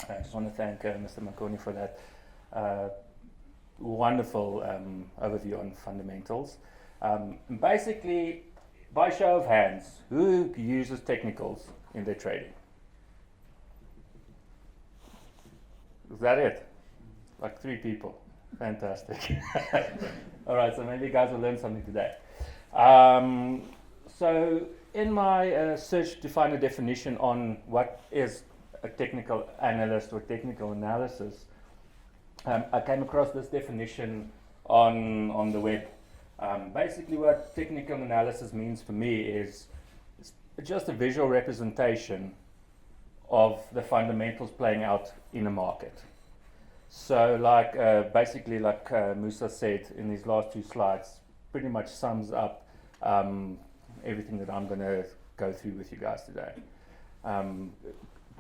I just want to thank Mr. Makoni for that wonderful overview on fundamentals. Basically, by show of hands, who uses technicals in their trading? Is that it? Like 3 people. Fantastic. All right, so maybe you guys will learn something today. So in my search to find a definition on what is a technical analyst or technical analysis, I came across this definition on the web. Basically what technical analysis means for me is just a visual representation of the fundamentals playing out in a market. So like basically like Musa said in his last 2 slides, pretty much sums up everything that I'm going to go through with you guys today.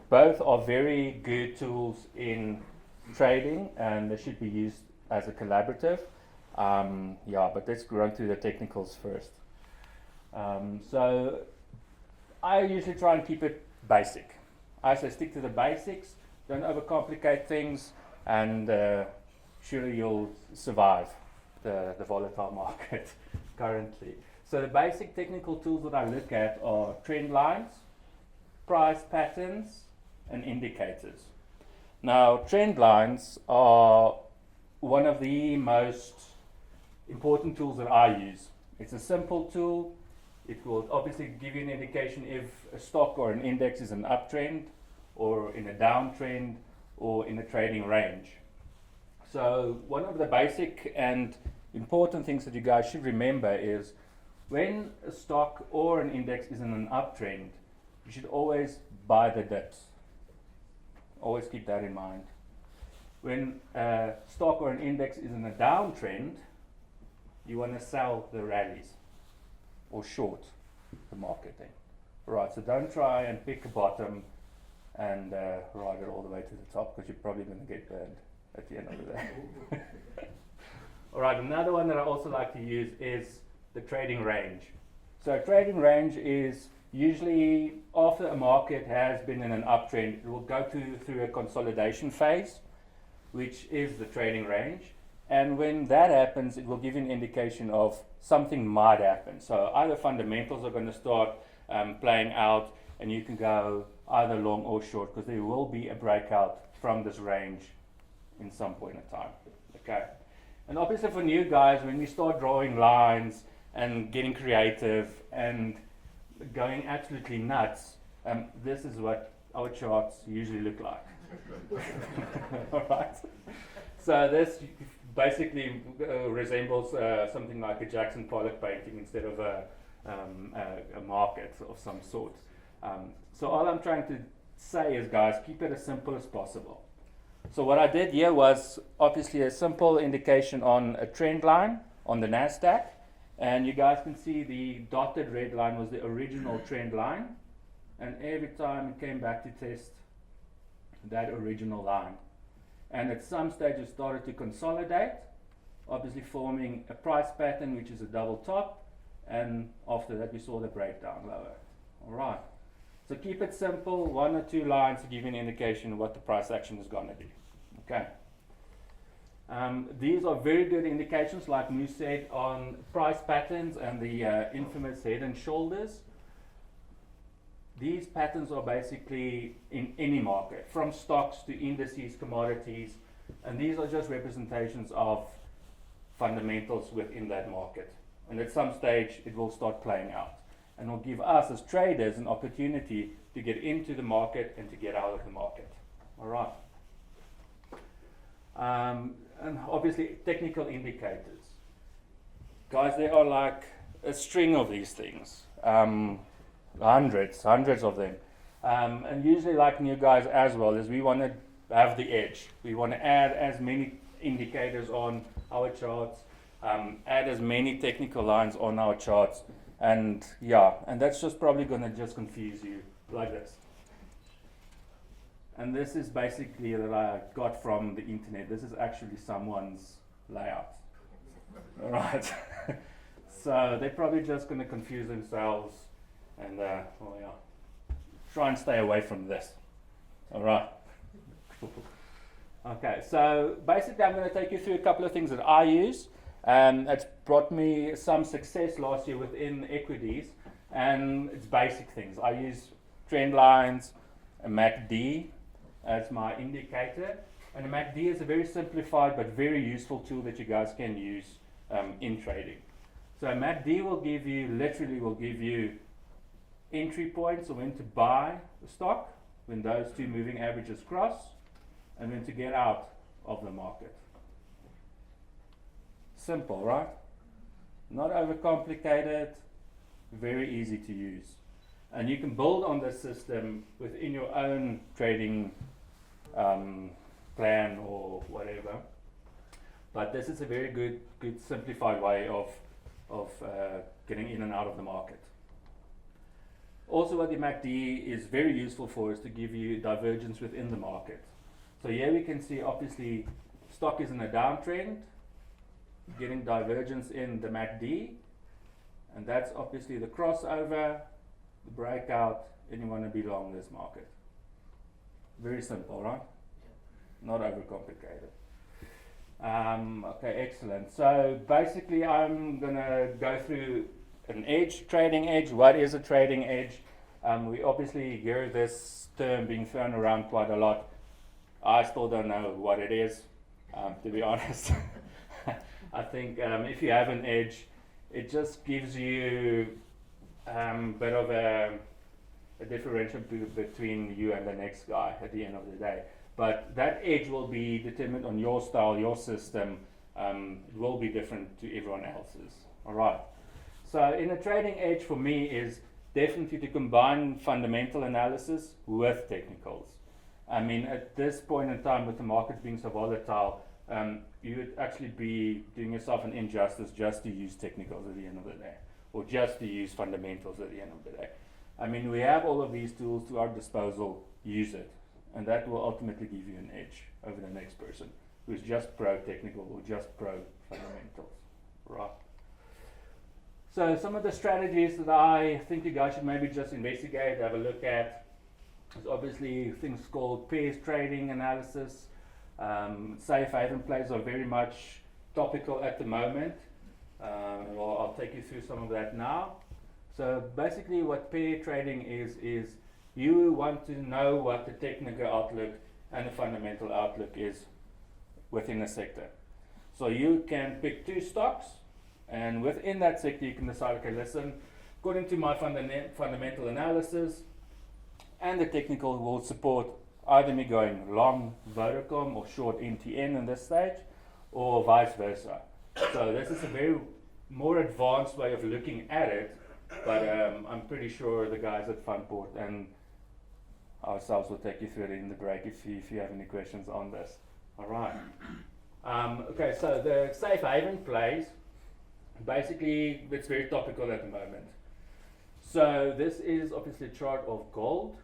Both are very good tools in trading and they should be used as a collaborative. But let's run through the technicals first. So I usually try and keep it basic. I say stick to the basics, don't overcomplicate things, and surely you'll survive the volatile market currently. So the basic technical tools that I look at are trend lines, price patterns, and indicators. Now, trend lines are one of the most important tools that I use. It's a simple tool. It will obviously give you an indication if a stock or an index is an uptrend or in a downtrend or in a trading range. So one of the basic and important things that you guys should remember is when a stock or an index is in an uptrend, you should always buy the dips. Always keep that in mind. When a stock or an index is in a downtrend, you want to sell the rallies or short the market then. Right, so don't try and pick a bottom and ride it all the way to the top because you're probably going to get burned at the end of the day. Alright, another one that I also like to use is the trading range. So trading range is usually after a market has been in an uptrend, it will go through a consolidation phase, which is the trading range. And when that happens, it will give you an indication of something might happen. So either fundamentals are going to start playing out and you can go either long or short because there will be a breakout from this range in some point in time. Okay. And obviously for new guys, when you start drawing lines and getting creative and going absolutely nuts, this is what our charts usually look like. Alright. So this basically resembles something like a Jackson Pollock painting instead of a market of some sort. So all I'm trying to say is, guys, keep it as simple as possible. So what I did here was obviously a simple indication on a trend line on the NASDAQ, and you guys can see the dotted red line was the original trend line, and every time it came back to test that original line. And at some stage it started to consolidate, obviously forming a price pattern which is a double top, and after that we saw the breakdown lower. Alright, so keep it simple, 1 or 2 lines to give you an indication of what the price action is going to be. Okay. These are very good indications, like Moose said, on price patterns and the infamous head and shoulders. These patterns are basically in any market, from stocks to indices, commodities, and these are just representations of fundamentals within that market. And at some stage it will start playing out and will give us as traders an opportunity to get into the market and to get out of the market. Alright. And obviously technical indicators. Guys, there are like a string of these things. Hundreds of them. And usually like new guys as well, is we want to have the edge. We want to add as many indicators on our charts, add as many technical lines on our charts, and that's just probably going to just confuse you like this. And this is basically that I got from the internet. This is actually someone's layout. Alright. So they're probably just going to confuse themselves and try and stay away from this. Alright. Cool. Okay, so basically I'm going to take you through a couple of things that I use. It's brought me some success last year within equities, and it's basic things. I use trend lines, a MACD as my indicator, and a MACD is a very simplified but very useful tool that you guys can use in trading. So a MACD will give you, literally will give you entry points, or when to buy the stock, when those two moving averages cross, and when to get out of the market. Simple, right? Not overcomplicated, very easy to use. And you can build on this system within your own trading plan or whatever. But this is a very good simplified way of getting in and out of the market. Also, what the MACD is very useful for is to give you divergence within the market. So here we can see obviously stock is in a downtrend, getting divergence in the MACD, and that's obviously the crossover, the breakout, and you want to be long this market. Very simple, right? Not overcomplicated. Okay, excellent. So basically I'm going to go through an edge, trading edge. What is a trading edge? We obviously hear this term being thrown around quite a lot. I still don't know what it is, to be honest. I think if you have an edge, it just gives you a bit of a differential between you and the next guy at the end of the day. But that edge will be determined on your style, your system. It will be different to everyone else's. All right. So in a trading edge for me is definitely to combine fundamental analysis with technicals. I mean, at this point in time with the market being so volatile, you would actually be doing yourself an injustice just to use technicals at the end of the day, or just to use fundamentals at the end of the day. I mean, we have all of these tools to our disposal, use it, and that will ultimately give you an edge over the next person who's just pro-technical or just pro-fundamentals, right? So some of the strategies that I think you guys should maybe just investigate, have a look at, is obviously things called pairs trading analysis. Safe haven plays are very much topical at the moment. Well, I'll take you through some of that now. So basically what pair trading is you want to know what the technical outlook and the fundamental outlook is within a sector. So you can pick two stocks, and within that sector you can decide, okay, listen, according to my fundamental analysis, and the technical will support either me going long Vodacom or short MTN in this stage, or vice versa. So this is a very more advanced way of looking at it, but I'm pretty sure the guys at Fundport and ourselves will take you through it in the break if you have any questions on this. All right. Okay, so the safe haven plays, basically it's very topical at the moment. So this is obviously a chart of gold.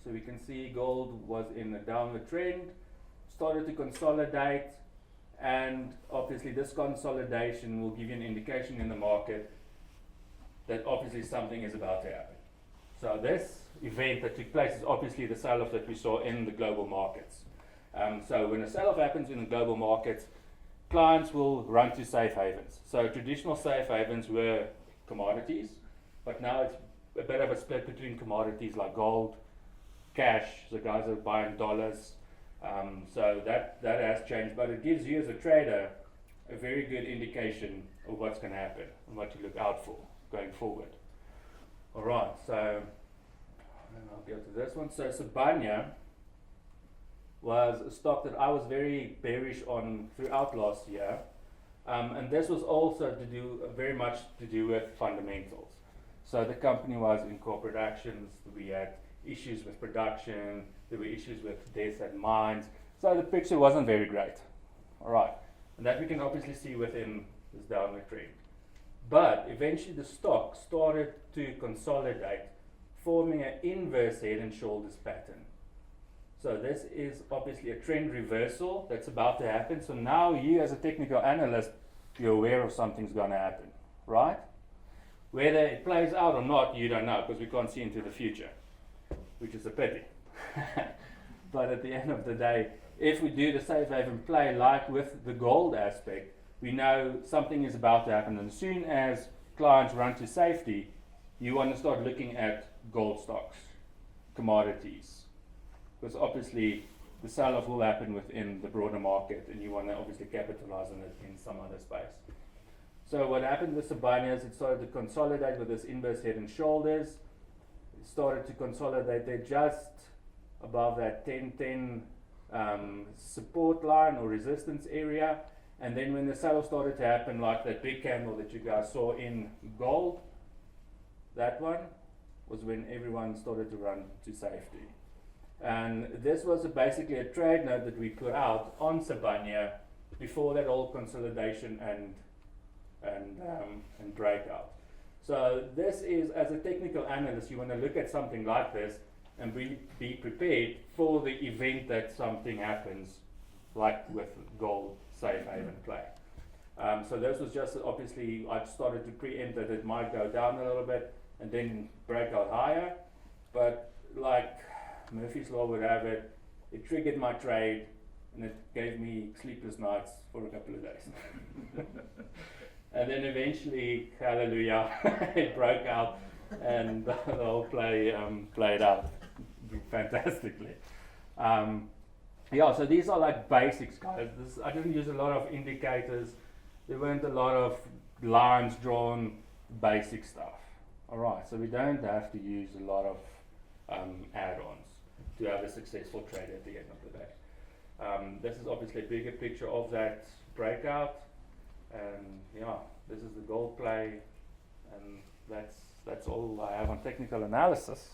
So we can see gold was in a downward trend, started to consolidate, and obviously this consolidation will give you an indication in the market that obviously something is about to happen. So this event that took place is obviously the sell-off that we saw in the global markets. So when a sell-off happens in the global markets, clients will run to safe havens. So traditional safe havens were commodities, but now it's a bit of a split between commodities like gold, cash, so guys are buying dollars. So that has changed, but it gives you as a trader a very good indication of what's going to happen and what to look out for going forward. All right, so I'll go to this one. So Sibanye was a stock that I was very bearish on throughout last year, and this was also very much to do with fundamentals. So the company was in corporate actions. We had issues with production, there were issues with deaths at mines, so the picture wasn't very great. All right, and that we can obviously see within this downward trend. But eventually the stock started to consolidate, forming an inverse head and shoulders pattern. So this is obviously a trend reversal that's about to happen. So now you as a technical analyst, you're aware of something's going to happen, right? Whether it plays out or not, you don't know, because we can't see into the future, which is a pity. But at the end of the day, if we do the safe haven play like with the gold aspect, we know something is about to happen. And as soon as clients run to safety, you want to start looking at gold stocks, commodities, because obviously the sell-off will happen within the broader market, and you want to obviously capitalize on it in some other space. So what happened with Sibanye is it started to consolidate with this inverse head and shoulders. It started to consolidate there just above that 1010 support line or resistance area. And then when the sell-off started to happen, like that big candle that you guys saw in gold, that one was when everyone started to run to safety. And this was basically a trade note that we put out on Sibanye before that whole consolidation and breakout. So this is, as a technical analyst, you want to look at something like this and be prepared for the event that something happens, like with gold safe haven play. So this was just, obviously, I started to preempt that it might go down a little bit and then break out higher, but like Murphy's Law would have it, it triggered my trade and it gave me sleepless nights for a couple of days. And then eventually, hallelujah, it broke out and the whole play played out fantastically. Yeah, so these are like basics, guys. I didn't use a lot of indicators. There weren't a lot of lines drawn, basic stuff. Alright, so we don't have to use a lot of add-ons to have a successful trade at the end of the day. This is obviously a bigger picture of that breakout. And yeah, this is the gold play, and that's all I have on technical analysis.